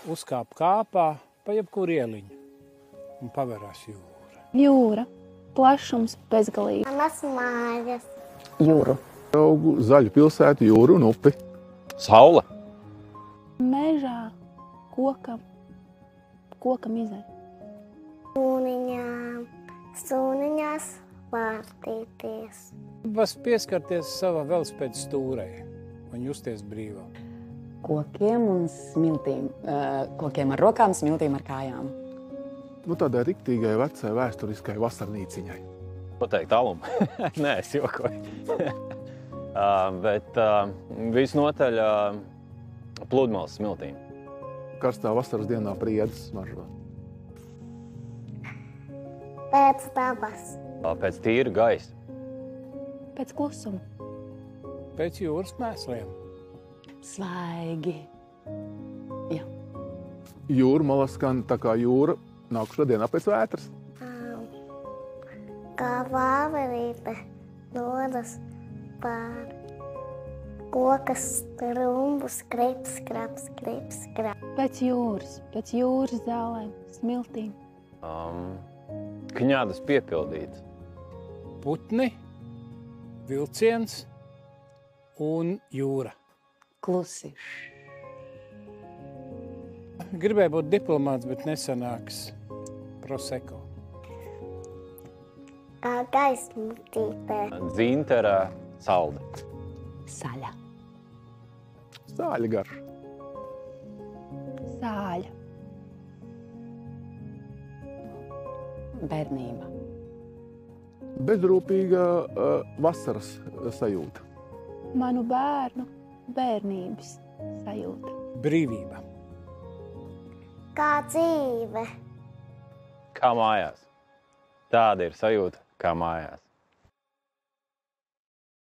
uzkāp kāpā pa jebkuru ieliņu un paverās jūra. Jūra, plašums bezgalīgi. Manas mājas. Jūru. Augu zaļu pilsētu, jūru un upi. Saule. Mežā kokam izaļ. Sūniņās vārtīties. Vas pieskarties savā velospēda stūrei un justies brīvā. Kokiem un smiltīm. Kokiem ar rokām, smiltīm ar kājām. Nu, tādai riktīgai vecai vēsturiskai vasarnīciņai. Pateikt alum. Nē, es jokoju. Bet visnotaļ pludmales smiltīm. Karstā vasaras dienā priedes smaržo. Pēc dabas. Pēc tīra gaisa. Pēc klusuma. Pēc jūras mēsliem. Svaigi. Jā. Jūra malā skan tā kā jūra nākušā dienā pēc vētras. Kā vāverīte dodas pār kokas rumbu skrips, skraps, skrips, skraps. Pēc jūras zālēm, smiltīm. Kņādas piepildītas. Putni, vilciens un jūra. Klusi. Gribēju būt diplomāts, bet nesanāks. Prosecco. Kā gaismutītē. Dzintara salde. Saļa. Sāļa garš. Sāļa. Bērnība. Bezrūpīga vasaras sajūta. Manu bērnu bērnības sajūta. Brīvība. Kā dzīve. Kā mājās. Tāda ir sajūta kā mājās.